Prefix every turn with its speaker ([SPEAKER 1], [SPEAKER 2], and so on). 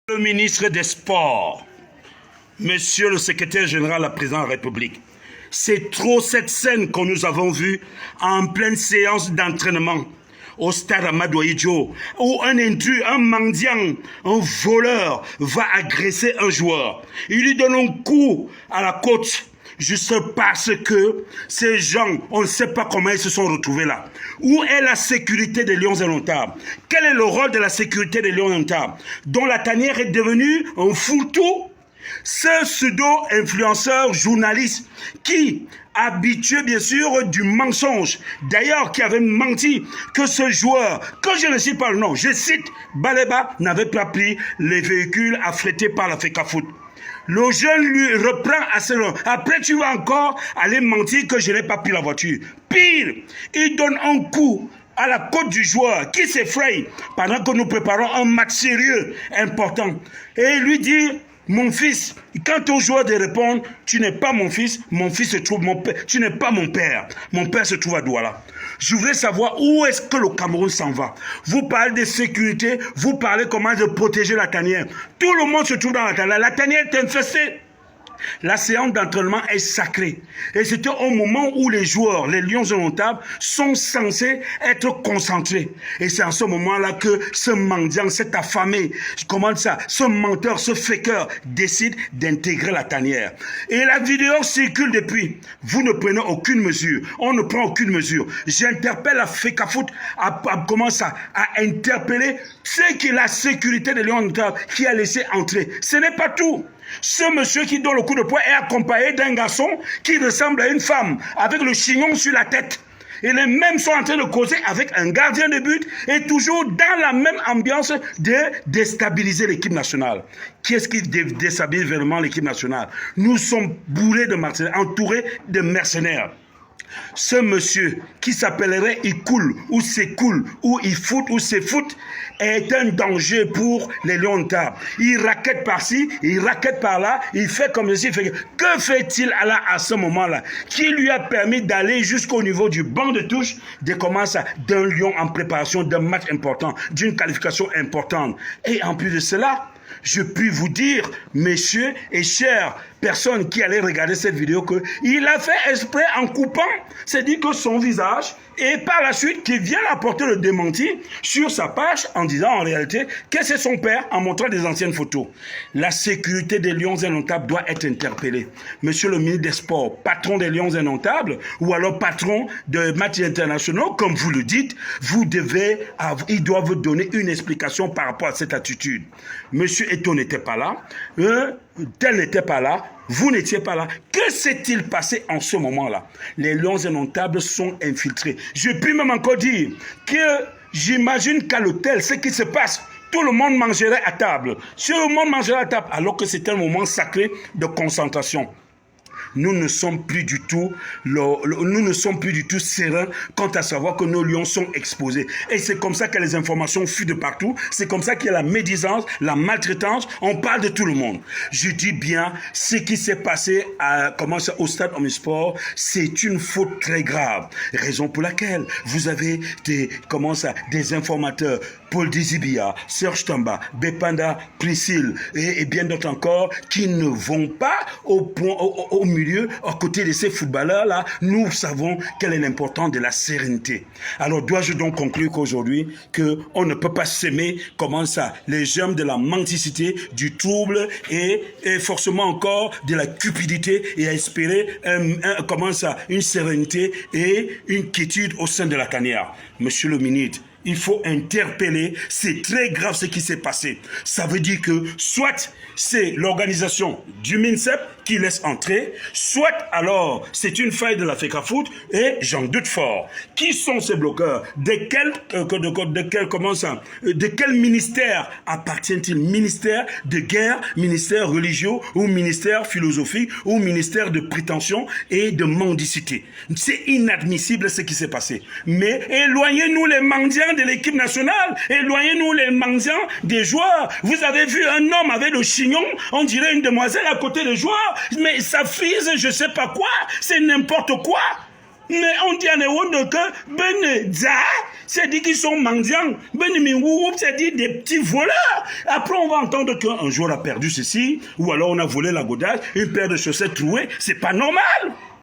[SPEAKER 1] Le ministre des Sports, Monsieur le secrétaire général de la présidence de la République, c'est trop cette scène que nous avons vue en pleine séance d'entraînement au stade Amadou Ahidjo, où un intrus, un mendiant, un voleur va agresser un joueur. Il lui donne un coup à la côte, juste parce que ces gens, on ne sait pas comment ils se sont retrouvés là. Où est la sécurité des Lions indomptables? Quel est le rôle de la sécurité des Lions indomptables, dont la tanière est devenue un fourre-tout? Ce pseudo-influenceur journaliste qui, habitué bien sûr du mensonge, d'ailleurs qui avait menti que ce joueur, que je ne cite pas le nom, je cite, Baleba n'avait pas pris les véhicules affrétés par la FECAFOOT. Le jeune lui reprend à ce nom. Après, tu vas encore aller mentir que je n'ai pas pris la voiture. Pire, il donne un coup à la côte du joueur qui s'effraie pendant que nous préparons un match sérieux, important. Et il lui dit, mon fils, quand au joueur de répondre, tu n'es pas mon fils se trouve mon père, tu n'es pas mon père se trouve à Douala. Je voudrais savoir où est-ce que le Cameroun s'en va. Vous parlez de sécurité, vous parlez comment de protéger la tanière. Tout le monde se trouve dans la tanière. La tanière est infestée. La séance d'entraînement est sacrée. Et c'était au moment où les joueurs, les Lions indomptables, sont censés être concentrés. Et c'est en ce moment-là que ce mendiant, cet affamé, comment ça, ce menteur, ce faker, décide d'intégrer la tanière. Et la vidéo circule depuis. Vous ne prenez aucune mesure. On ne prend aucune mesure. J'interpelle la FECAFOOT à interpeller ce qui est la sécurité des Lions indomptables qui a laissé entrer. Ce n'est pas tout. Ce monsieur qui donne le coup de poing est accompagné d'un garçon qui ressemble à une femme avec le chignon sur la tête. Et les mêmes sont en train de causer avec un gardien de but et toujours dans la même ambiance de déstabiliser l'équipe nationale. Qui est-ce qui déstabilise vraiment l'équipe nationale? Nous sommes bourrés de mercenaires, entourés de mercenaires. Ce monsieur qui s'appellerait Ikoul ou Sekoul ou Ifoot ou Sefoot est un danger pour les Lions indomptables. Il raquette par-ci, il raquette par-là, il fait comme ceci. Que fait-il là à ce moment-là? Qui lui a permis d'aller jusqu'au niveau du banc de touche d'un lion en préparation d'un match important, d'une qualification importante. Et en plus de cela, je puis vous dire, messieurs et chères personnes qui allaient regarder cette vidéo, qu'il a fait exprès en coupant, c'est-à-dire que son visage, et par la suite, qu'il vient apporter le démenti sur sa page en disant en réalité que c'est son père en montrant des anciennes photos. La sécurité des Lions indomptables doit être interpellée. Monsieur le ministre des Sports, patron des Lions indomptables, ou alors patron de matchs internationaux, comme vous le dites, il doit vous donner une explication par rapport à cette attitude. Monsieur Eto'o n'était pas là, tel n'était pas là, vous n'étiez pas là. Que s'est-il passé en ce moment-là? Les Lions indomptables sont infiltrés. Je puis même encore dire que j'imagine qu'à l'hôtel, ce qui se passe, tout le monde mangerait à table. Si le monde mangerait à table, alors que c'est un moment sacré de concentration. Nous ne sommes plus du tout sereins quant à savoir que nos lions sont exposés. Et c'est comme ça que les informations fuient de partout. C'est comme ça qu'il y a la médisance, la maltraitance. On parle de tout le monde. Je dis bien, ce qui s'est passé au stade Omnisport, c'est une faute très grave. Raison pour laquelle vous avez des informateurs, Paul Dizibia, Serge Tamba, Bepanda, Priscille et bien d'autres encore qui ne vont pas au milieu, à côté de ces footballeurs-là. Nous savons quelle est l'importance de la sérénité. Alors dois-je donc conclure qu'aujourd'hui, qu'on ne peut pas s'aimer, les germes de la mendicité, du trouble et forcément encore de la cupidité et à espérer une sérénité et une quiétude au sein de la tanière. Monsieur le ministre, il faut interpeller, c'est très grave ce qui s'est passé. Ça veut dire que soit c'est l'organisation du MINSEP qui laisse entrer, soit alors c'est une faille de la FECAFOOT et j'en doute fort. Qui sont ces bloqueurs? De quel ministère appartient-il? Ministère de guerre, ministère religieux ou ministère philosophique ou ministère de prétention et de mendicité? C'est inadmissible ce qui s'est passé. Mais éloignez-nous les mendiants de l'équipe nationale, éloignez-nous les mendiants des joueurs. Vous avez vu un homme avec le chignon, on dirait une demoiselle à côté des joueurs, mais ça frise je sais pas quoi, c'est n'importe quoi. Mais on dit à Néon que C'est-à-dire qu'ils sont mendiants. C'est-à-dire des petits voleurs. Après, on va entendre qu'un joueur a perdu ceci, ou alors on a volé la godage, une paire de chaussettes trouées. C'est pas normal.